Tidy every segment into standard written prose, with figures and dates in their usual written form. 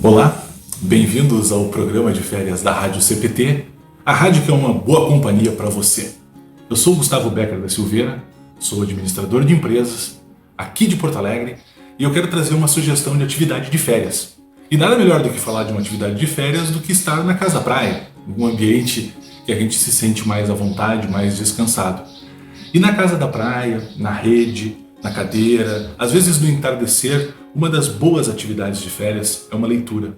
Olá, bem-vindos ao programa de férias da Rádio CPT, a rádio que é uma boa companhia para você. Eu sou Gustavo Becker da Silveira, sou administrador de empresas aqui de Porto Alegre e eu quero trazer uma sugestão de atividade de férias. E nada melhor do que falar de uma atividade de férias do que estar na casa da praia, um ambiente que a gente se sente mais à vontade, mais descansado. E na casa da praia, na rede, na cadeira, às vezes no entardecer, uma das boas atividades de férias é uma leitura.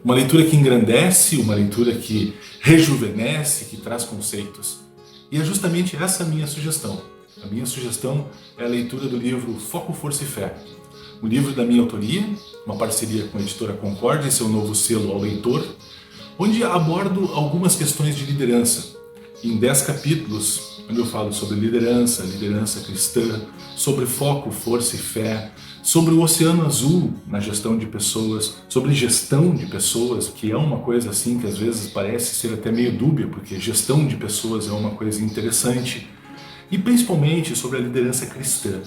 Uma leitura que engrandece, uma leitura que rejuvenesce, que traz conceitos. E é justamente essa a minha sugestão. A minha sugestão é a leitura do livro Foco, Força e Fé. Um livro da minha autoria, uma parceria com a editora Concórdia e seu novo selo ao leitor, onde abordo algumas questões de liderança. Em 10 capítulos, onde eu falo sobre liderança cristã, sobre foco, força e fé, sobre o oceano azul na gestão de pessoas, sobre gestão de pessoas, que é uma coisa assim que às vezes parece ser até meio dúbia, porque gestão de pessoas é uma coisa interessante, e principalmente sobre a liderança cristã.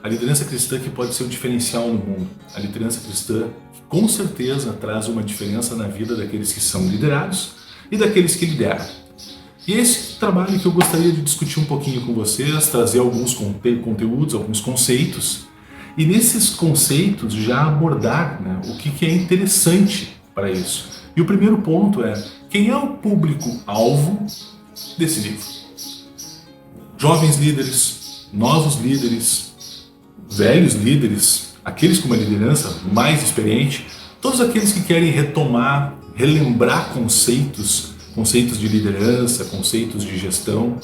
A liderança cristã que pode ser um diferencial no mundo, a liderança cristã que com certeza traz uma diferença na vida daqueles que são liderados e daqueles que lideram. E esse trabalho que eu gostaria de discutir um pouquinho com vocês, trazer alguns conteúdos, alguns conceitos, e nesses conceitos já abordar o que é interessante para isso. E o primeiro ponto é, quem é o público-alvo desse livro? Jovens líderes, novos líderes, velhos líderes, aqueles com uma liderança mais experiente, todos aqueles que querem retomar, relembrar conceitos de liderança, conceitos de gestão,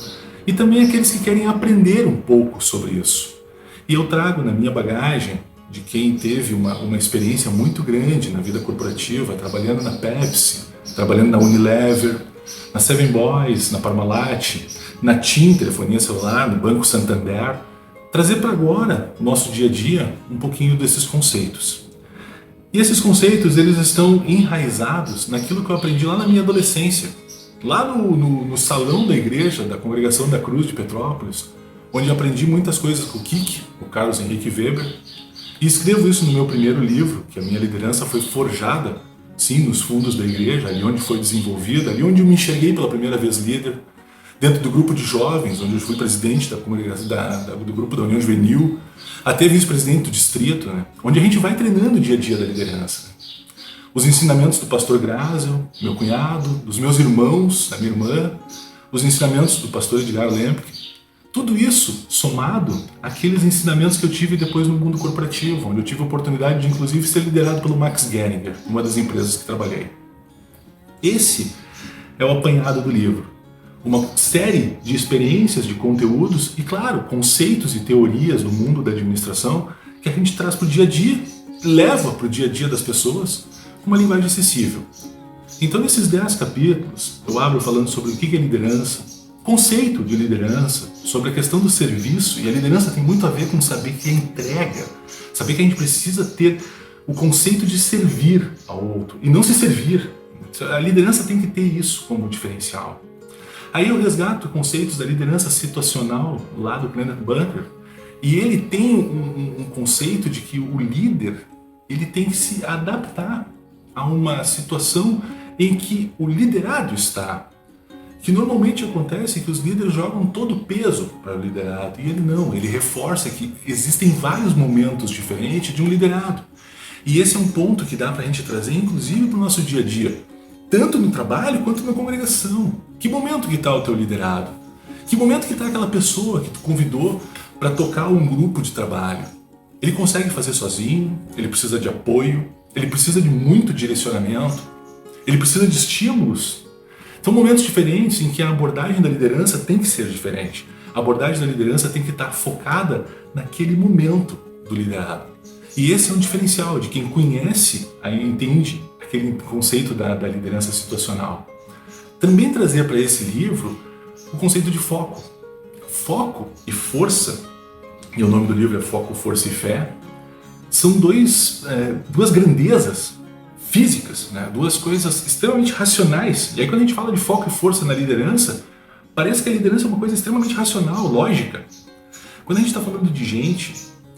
e também aqueles que querem aprender um pouco sobre isso. E eu trago na minha bagagem de quem teve uma experiência muito grande na vida corporativa, trabalhando na Pepsi, trabalhando na Unilever, na Seven Boys, na Parmalat, na TIM, telefonia celular, no Banco Santander, trazer para agora, no nosso dia a dia, um pouquinho desses conceitos. E esses conceitos, eles estão enraizados naquilo que eu aprendi lá na minha adolescência, lá no salão da igreja, da Congregação da Cruz de Petrópolis, onde aprendi muitas coisas com o Kik, o Carlos Henrique Weber, e escrevo isso no meu primeiro livro, que a minha liderança foi forjada, sim, nos fundos da igreja, ali onde foi desenvolvida, ali onde eu me enxerguei pela primeira vez líder, dentro do grupo de jovens, onde eu fui presidente da congregação, do grupo da União Juvenil, até vice-presidente do distrito, onde a gente vai treinando o dia a dia da liderança. Os ensinamentos do pastor Grazel, meu cunhado, dos meus irmãos, da minha irmã, os ensinamentos do pastor Edgar Lemke, tudo isso somado àqueles ensinamentos que eu tive depois no mundo corporativo, onde eu tive a oportunidade de inclusive ser liderado pelo Max Geringer, uma das empresas que trabalhei. Esse é o apanhado do livro. Uma série de experiências, de conteúdos e, claro, conceitos e teorias do mundo da administração que a gente traz para o dia a dia, leva para o dia a dia das pessoas com uma linguagem acessível. Então, nesses 10 capítulos, eu abro falando sobre o que é liderança, conceito de liderança, sobre a questão do serviço, e a liderança tem muito a ver com saber que é entrega, saber que a gente precisa ter o conceito de servir ao outro e não se servir. A liderança tem que ter isso como diferencial. Aí eu resgato conceitos da liderança situacional lá do Kenneth Bunker, e ele tem um conceito de que o líder ele tem que se adaptar a uma situação em que o liderado está. Que normalmente acontece que os líderes jogam todo o peso para o liderado, e ele não, ele reforça que existem vários momentos diferentes de um liderado. E esse é um ponto que dá para a gente trazer inclusive para o nosso dia a dia, tanto no trabalho quanto na congregação. Que momento que está o teu liderado? Que momento que está aquela pessoa que tu convidou para tocar um grupo de trabalho? Ele consegue fazer sozinho? Ele precisa de apoio? Ele precisa de muito direcionamento? Ele precisa de estímulos? São momentos diferentes em que a abordagem da liderança tem que ser diferente. A abordagem da liderança tem que estar focada naquele momento do liderado. E esse é um diferencial de quem conhece, aí entende aquele conceito da liderança situacional. Também trazer para esse livro o conceito de foco. Foco e força, e o nome do livro é Foco, Força e Fé, são duas grandezas físicas, duas coisas extremamente racionais. E aí quando a gente fala de foco e força na liderança, parece que a liderança é uma coisa extremamente racional, lógica. Quando a gente está falando de gente,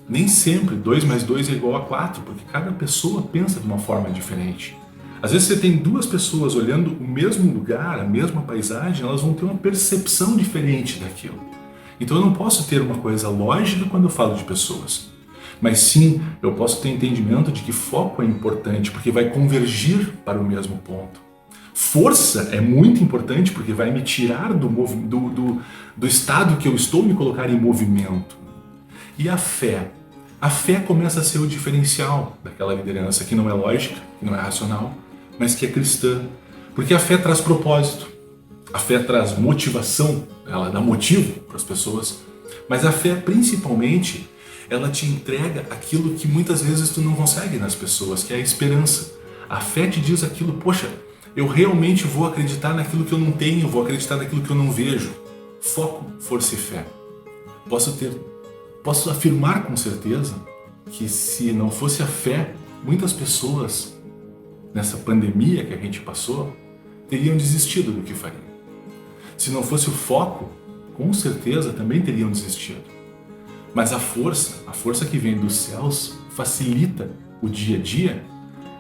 Nem sempre 2 mais 2 é igual a 4, porque cada pessoa pensa de uma forma diferente. Às vezes você tem duas pessoas olhando o mesmo lugar, a mesma paisagem, elas vão ter uma percepção diferente daquilo. Então eu não posso ter uma coisa lógica quando eu falo de pessoas. Mas sim, eu posso ter entendimento de que foco é importante, porque vai convergir para o mesmo ponto. Força é muito importante, porque vai me tirar do estado que eu estou, me colocar em movimento. E a fé? A fé começa a ser o diferencial daquela liderança que não é lógica, que não é racional, mas que é cristã. Porque a fé traz propósito, a fé traz motivação, ela dá motivo para as pessoas, mas a fé principalmente, ela te entrega aquilo que muitas vezes tu não consegue nas pessoas, que é a esperança. A fé te diz aquilo, poxa, eu realmente vou acreditar naquilo que eu não tenho, vou acreditar naquilo que eu não vejo. Foco, força e fé. Posso afirmar com certeza que se não fosse a fé, muitas pessoas nessa pandemia que a gente passou teriam desistido do que fariam. Se não fosse o foco, com certeza também teriam desistido. Mas a força que vem dos céus, facilita o dia a dia,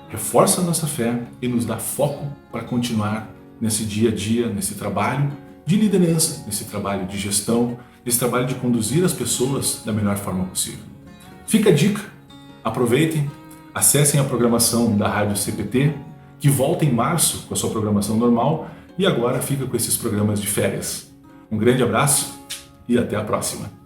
reforça a nossa fé e nos dá foco para continuar nesse dia a dia, nesse trabalho de liderança, nesse trabalho de gestão, nesse trabalho de conduzir as pessoas da melhor forma possível. Fica a dica, aproveitem, acessem a programação da Rádio CPT, que volta em março com a sua programação normal e agora fica com esses programas de férias. Um grande abraço e até a próxima!